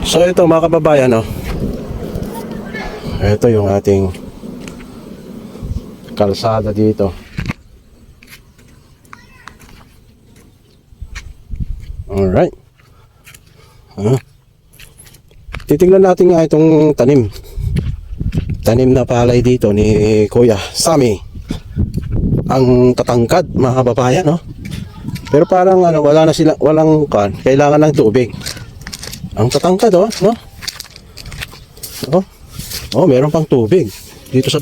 So ito mga kababayan, oh. Ito yung ating kalsada dito. Alright. Titingnan natin nga itong tanim. Tanim na palay dito ni Kuya Sammy. Ang tatangkad mga kababayan, no? Pero parang ano, wala na sila, walang kan, kailangan ng tubig. Ang tatangkad, oh, no? Oh. Oh, meron pang tubig. Dito sa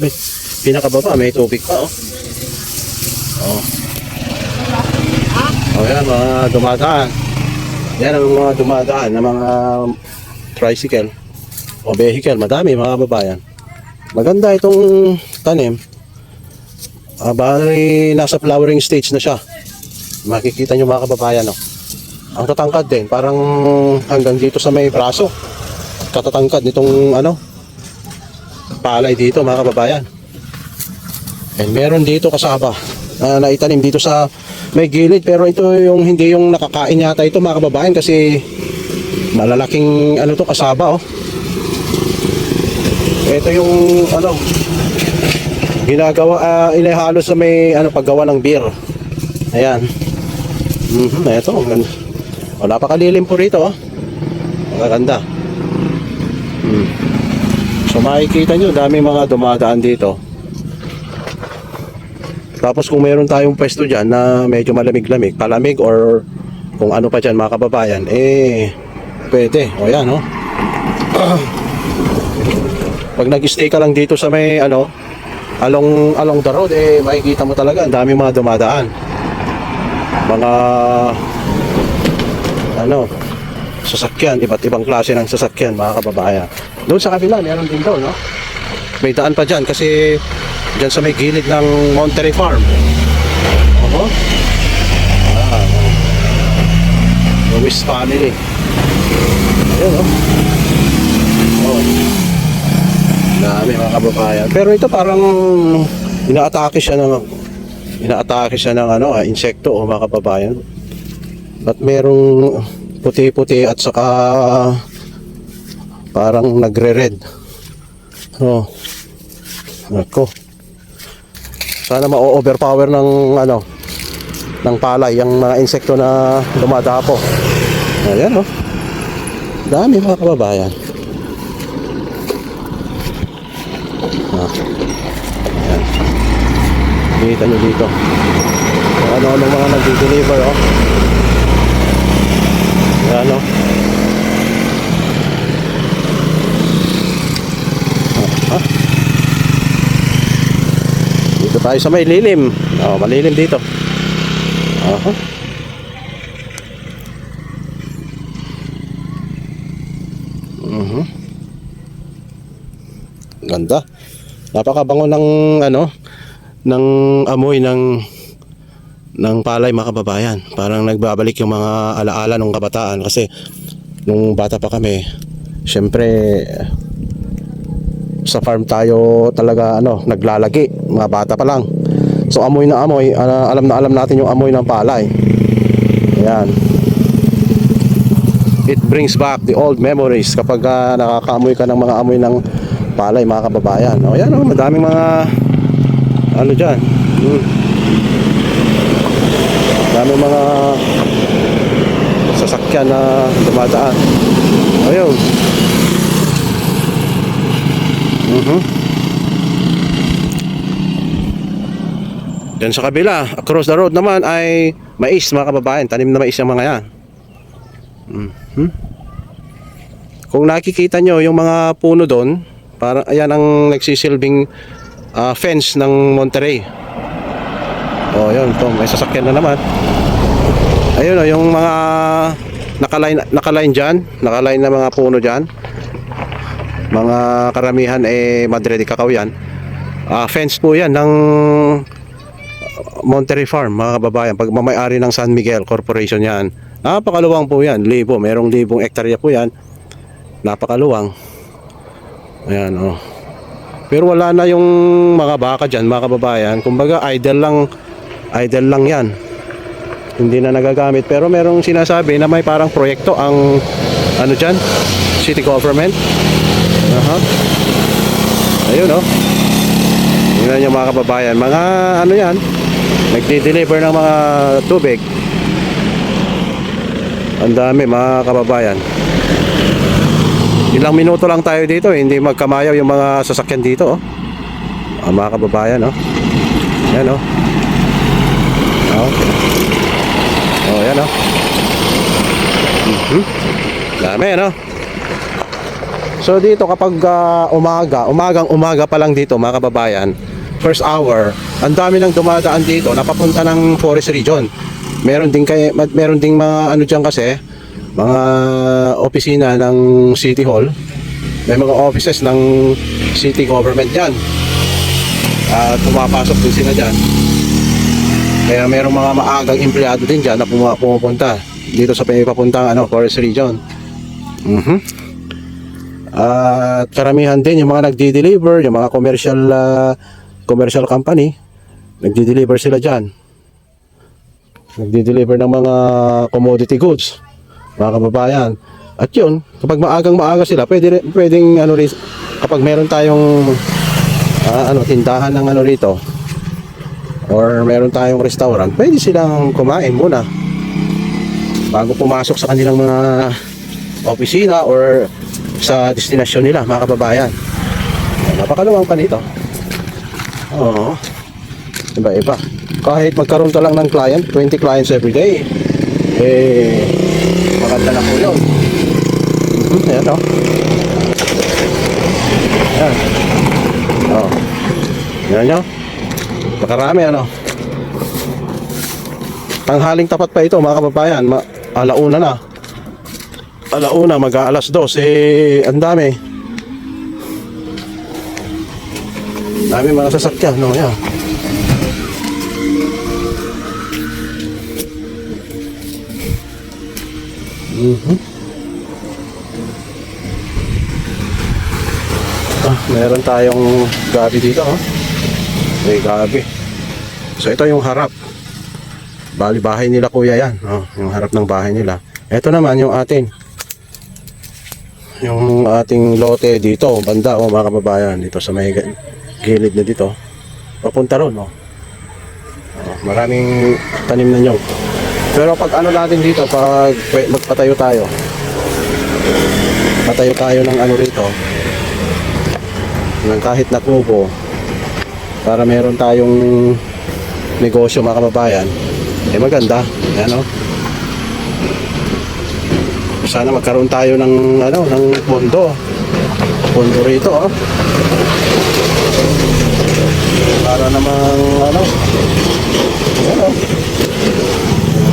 pinakababa may tubig pa, oh. Oh. Oh, yan mga dumadaan. Yan ang mga dumadaan na mga tricycle o vehicle. Madami mga kababayan. Maganda itong tanim. Bali nasa flowering stage na siya. Makikita nyo mga kababayan, oh. Ang tatangkad din, parang hanggang dito sa may braso. Katatangkad nitong ano, palay dito mga kababayan. And meron dito kasaba na itanim dito sa may gilid, pero ito yung hindi yung nakakain yata ito mga kababayan, kasi malalaking ano to, kasaba, oh. Ito yung ano ginagawa, inihalo sa may ano, paggawa ng beer. Ayan. Ito, wala pa kalilim po rito, oh. Maganda. So makikita nyo, dami mga dumadaan dito. Tapos kung meron tayong pwesto dyan na medyo malamig-lamig, palamig or kung ano pa dyan mga kababayan, eh pwede. O yan, oh. Pag nag-stay ka lang dito sa may ano, along the road, eh makikita mo talaga ang dami mga dumadaan. Mga ano, sasakyan, iba't ibang klase ng sasakyan mga kababayan. Doon sa kabila meron din doon, no? May daan pa dyan kasi dyan sa may gilid ng Monterey Farm. Lewis family. Ayun, oh. Oh. Dami mga kababayan. Pero ito parang inaatake siya ng ano, insekto, oh, mga kababayan. At merong puti-puti at saka parang nagre-red. Oh. Nako. Sana ma-overpower ng ano, ng palay yung mga insekto na dumadapo. Ayan, oh. Dami mga kababayan. Ayan. Kita nyo dito. Ano-ano mga nag-deliver, oh. Ayan, oh. Dito tayo sa may lilim. Oh, malilim dito. Ganda. Napakabango ng ano, ng amoy ng palay mga kababayan. Parang nagbabalik yung mga alaala ng kabataan, kasi nung bata pa kami, syempre sa farm tayo talaga ano, naglalagi, mga bata pa lang. So amoy na amoy, alam na alam natin yung amoy ng palay. Ayan. It brings back the old memories kapag nakakaamoy ka ng mga amoy ng palay mga kababayan. O yan, oh, madaming mga ano dyan. Daming mga sasakyan na dumadaan. Ayun. Diyan sa kabila, across the road naman ay mais mga kababayan. Tanim na mais yung mga yan. Kung nakikita nyo yung mga puno doon, parang ayan ang nagsisilbing fence ng Monterey. Oh, yun, to, may sasakyan na naman. Ayun, oh, yung mga nakaline dyan, nakaline na mga puno dyan. Mga karamihan eh Madre de Cacao yan. Fence po yan ng Monterey Farm mga kababayan. Pagmamayari ng San Miguel Corporation yan. Napakaluwang po yan, merong 1,000 hektarya po yan. Napakaluwang. Ayan, oh. Pero wala na yung mga baka dyan mga kababayan. Kumbaga idle lang yan. hindi na nagagamit. Pero merong sinasabi na may parang proyekto ang ano dyan, city government. Ayun oh. Tingnan nyo mga kababayan, mga ano yan, nagdi-deliver ng mga tubig. Ang dami mga kababayan. Ilang minuto lang tayo dito, hindi magkamayaw yung mga sasakyan dito oh. Mga kababayan oh. Yan oh. Oh, yan oh. Dami no. So dito kapag umaga pa lang dito mga kababayan, first hour, ang dami nang dumadaan dito napapunta ng Forest Region. Meron ding mga ano diyan kasi, mga opisina ng City Hall. May mga offices ng city government diyan. At pumapasok din sila diyan. Kaya merong mga maagang empleyado din diyan na pumupunta dito sa papuntang Forest Region. At karamihan din yung mga nagdi-deliver, yung mga commercial company, nagdi-deliver sila dyan. Nagdi-deliver ng mga commodity goods, mga kababayan. At yun, kapag maaga sila, pwedeng kapag meron tayong tindahan ng rito, or meron tayong restaurant, pwede silang kumain muna bago pumasok sa kanilang mga opisina or sa destinasyon nila mga kababayan. Napakaluwang pa nito. Oo. Iba-iba. Kahit magkaroon ka lang ng client, 20 clients every day, maganda na po yun. Ayan o. Ayan. Oo. Ayan nyo. Makarami Tanghaling tapat pa ito mga kababayan. Alauna na. Alauna, mag-aalas 2. Ang dami. Dami mga sasakyan, no? Yan. Meron tayong gabi dito, oh. May gabi. So, ito yung harap. Bali, bahay nila kuya yan. Oh, yung harap ng bahay nila. Ito naman yung atin. Yung ating lote dito, banda mga kababayan, dito sa may gilid na dito. Papunta ron, maraming tanim na nyog. Pero pag natin dito, pag magpatayo tayo, ng rito, ng kahit na kubo, para meron tayong negosyo mga kababayan, maganda. Ayan sana magkaroon tayo ng pondo rito para namang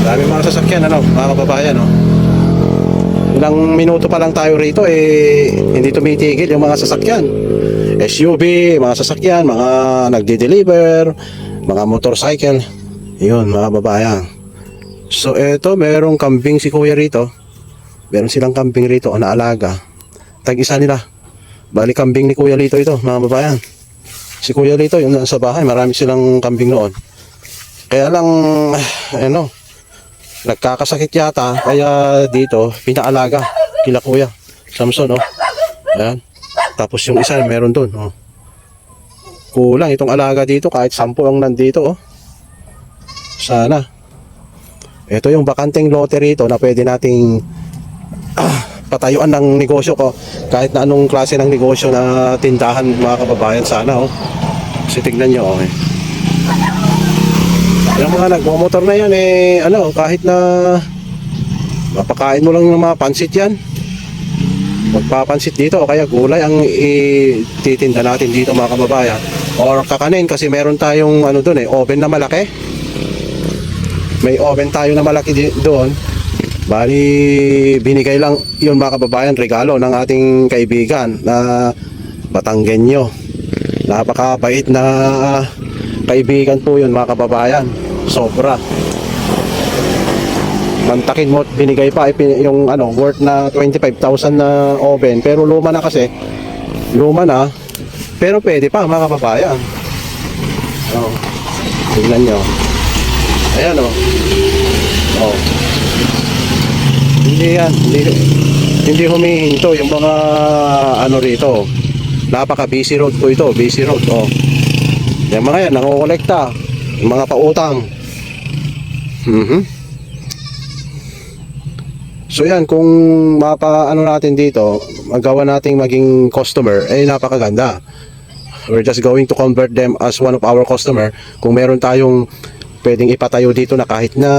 dami mga sasakyan mga kababayan ilang minuto pa lang tayo rito hindi tumitigil yung mga sasakyan, SUV, mga sasakyan, mga nagde-deliver, mga motorcycle. Yun mga kababayan. So eto, merong kambing si kuya rito. Meron silang kambing rito na alaga. Tag-isa nila. Bali kambing ni Kuya Lito ito, mga babayan. Si Kuya Lito, yung nasa bahay, marami silang kambing noon. Kaya lang, nagkakasakit yata, kaya dito, pinaalaga kila Kuya Samson, Ayan. Tapos yung isa, meron dun, Kulang itong alaga dito, kahit 10 ang nandito, Sana. Ito yung bakanteng lote rito na pwede nating patayuan ng negosyo ko, kahit na anong klase ng negosyo na tindahan mga kababayan sana kasi tignan nyo yung mga nagmomotor na yan kahit na mapakain mo lang ng mga pansit yan, magpapansit dito o kaya gulay ang ititinda natin dito mga kababayan, or kakanin kasi meron tayong oven na malaki, may oven tayo na malaki doon. Bali, binigay lang yun mga kababayan, regalo ng ating kaibigan na Batanggenyo. Napakabait na kaibigan po yun mga kababayan. Sobra. Mantakin mo, binigay pa yung worth na 25,000 na oven. Pero luma na kasi. Luma na. Pero pwede pa mga kababayan. Tignan nyo. Ayan Oh. Hindi yan, hindi humihinto yung mga ano rito. Napaka busy road po ito, busy road. Oh. Yung mga yan, nakokolekta. Yung mga pautang. So yan, kung ano natin dito, magawa nating maging customer, eh napakaganda. We're just going to convert them as one of our customer. Kung meron tayong pwedeng ipatayo dito na kahit na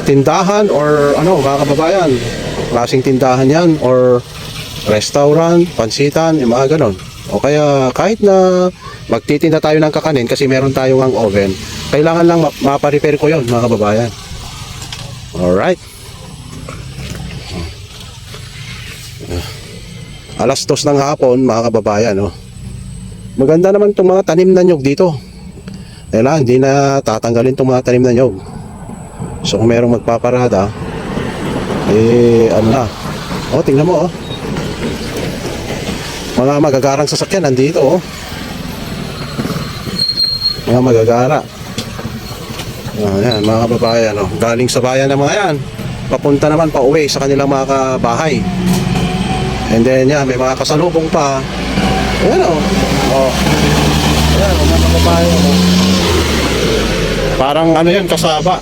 tindahan or ano, mga kababayan, klaseng tindahan yan or restaurant, pansitan, yung mga ganon. O kaya kahit na magtitinda tayo ng kakanin kasi meron tayong ang oven, kailangan lang maparepair ko yon, mga kababayan. Alright. Alas 2 ng hapon, mga kababayan, oh. Maganda naman itong mga tanim na nyog dito. Kailangan hindi na tatanggalin itong mga tanim na nyog. So kung merong magpaparada, eh ano na. Oh, tingnan mo, oh. Mga magagarang sasakyan nandito, oh. Mga magagara. Ayan, mga kababayan, oh. Galing sa bayan ng mga yan, papunta naman pa uwi sa kanilang mga bahay. And then yan, may mga kasalubong pa. Ayan, oh. Oh. Ayan, mga kababayan, oh. Parang ano yan, kasaba.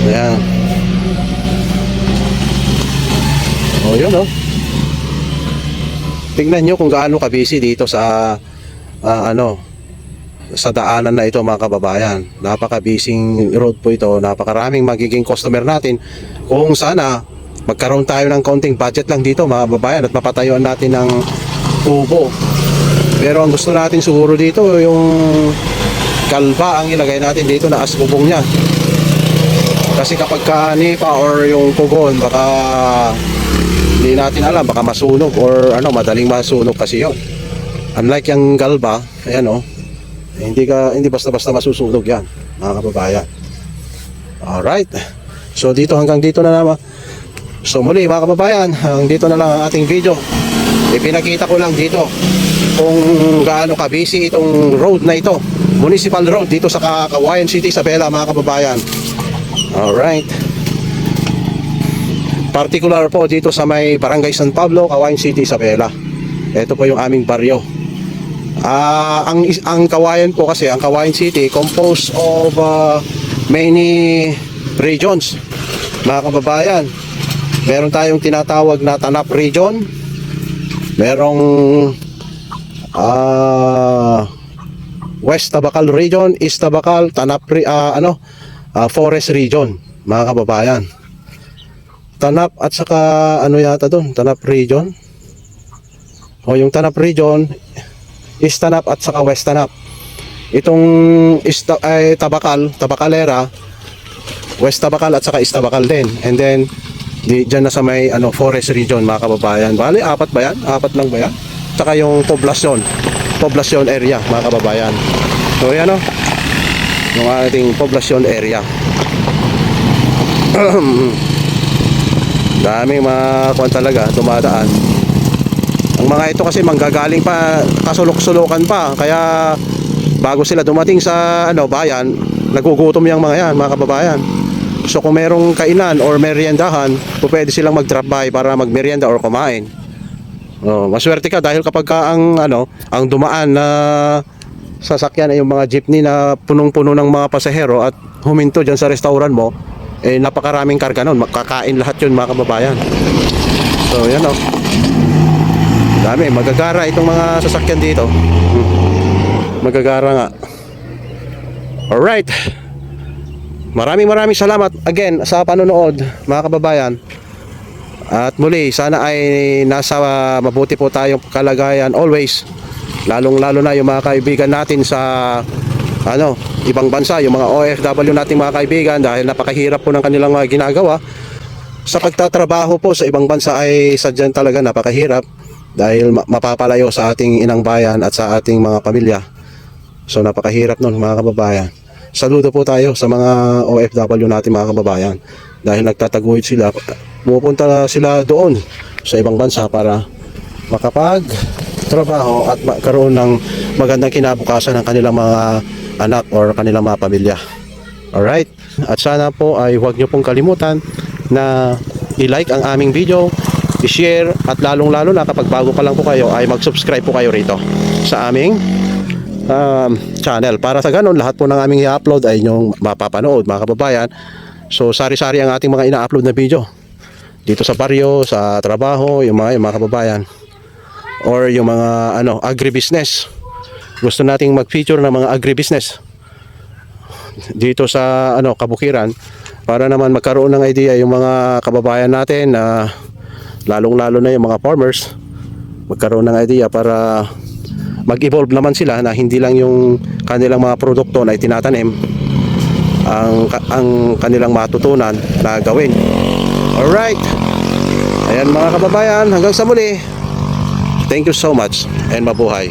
Ayan. Oh, yun, oh. Tingnan nyo kung gaano ka-busy dito sa sa daanan na ito, mga kababayan. Napaka-busy road po ito. Napakaraming magiging customer natin. Kung sana magkaroon tayo ng konting budget lang dito, mga kababayan, at mapatayuan natin ng tubo. Pero ang gusto natin siguro dito, yung kalba ang ilagay natin dito na asbubong niya. Kasi kapag kanipa or yung pugon, baka hindi natin alam, baka masunog or ano, madaling masunog kasi yon. Unlike yung galba, ayan, oh, hindi basta-basta masusunog yan, mga kababayan. Alright, so dito hanggang dito na naman. So muli, mga kababayan, hanggang dito na lang ang ating video. Ipinakita ko lang dito kung gaano ka-busy itong road na ito, municipal road dito sa Cagayan City, Isabela, mga kababayan. Alright, particular po dito sa may Barangay San Pablo, Cagayan City, Isabela. Ito po yung aming baryo. Ang Cagayan po kasi, ang Cagayan City composed of many regions, mga kababayan. Meron tayong tinatawag na Tanap region, merong West Tabacal region, East Tabacal, Tanap Forest region, mga kababayan. Tanap at saka ano yata doon, Tanap region. O yung Tanap region, East Tanap at saka West Tanap. Itong Tabacalera, West Tabacal at saka East Tabacal din. And then diyan na sa may Forest region, mga kababayan. Bali, apat ba yan? Apat lang ba yan? Saka yung poblasyon area, mga kababayan. So yan, oh, yung ating poblasyon area. Daming mga kuwan talaga dumadaan. Ang mga ito kasi manggagaling pa, kasulok-sulukan pa, kaya bago sila dumating sa bayan, nagugutom yung mga yan, mga kababayan. So kung merong kainan or meriendahan, pwede silang mag-drop by para magmerienda or kumain. Maswerte ka dahil kapag ang dumaan na sasakyan ay yung mga jeepney na punong-puno ng mga pasahero at huminto dyan sa restaurant mo, eh napakaraming karga nun, makakain lahat yun, mga kababayan. So yan, oh, dami, magagara itong mga sasakyan dito. Magagara nga. Alright, maraming salamat again sa panonood, mga kababayan. At muli, sana ay nasa mabuti po tayong kalagayan always, lalong-lalo na yung mga kaibigan natin sa ibang bansa, yung mga OFW nating mga kaibigan, dahil napakahirap po ng kanilang mga ginagawa sa pagtatrabaho po sa ibang bansa, ay sadyang talaga napakahirap dahil mapapalayo sa ating inang bayan at sa ating mga pamilya. So napakahirap nun, mga kababayan. Saludo po tayo sa mga OFW natin, mga kababayan, dahil nagtataguyod sila, pupunta sila doon sa ibang bansa para makapagtrabaho at magkaroon ng magandang kinabukasan ng kanilang mga anak or kanilang mga pamilya. Alright? At sana po ay huwag nyo pong kalimutan na i-like ang aming video, i-share, at lalong-lalo na kapag bago pa lang po kayo ay mag-subscribe po kayo rito sa aming channel. Para sa ganun, lahat po ng aming i-upload ay inyong mapapanood, mga kababayan. So sari-sari ang ating mga ina-upload na video dito sa baryo, sa trabaho, yung mga kababayan, or yung mga agribusiness. Gusto nating mag-feature ng mga agribusiness dito sa kabukiran para naman magkaroon ng idea yung mga kababayan natin na lalong-lalo na yung mga farmers, magkaroon ng idea para mag-evolve naman sila na hindi lang yung kanilang mga produkto na itinatanim ang kanilang matutunan na gawin. Alright, ayan mga kababayan, hanggang sa muli, thank you so much and mabuhay.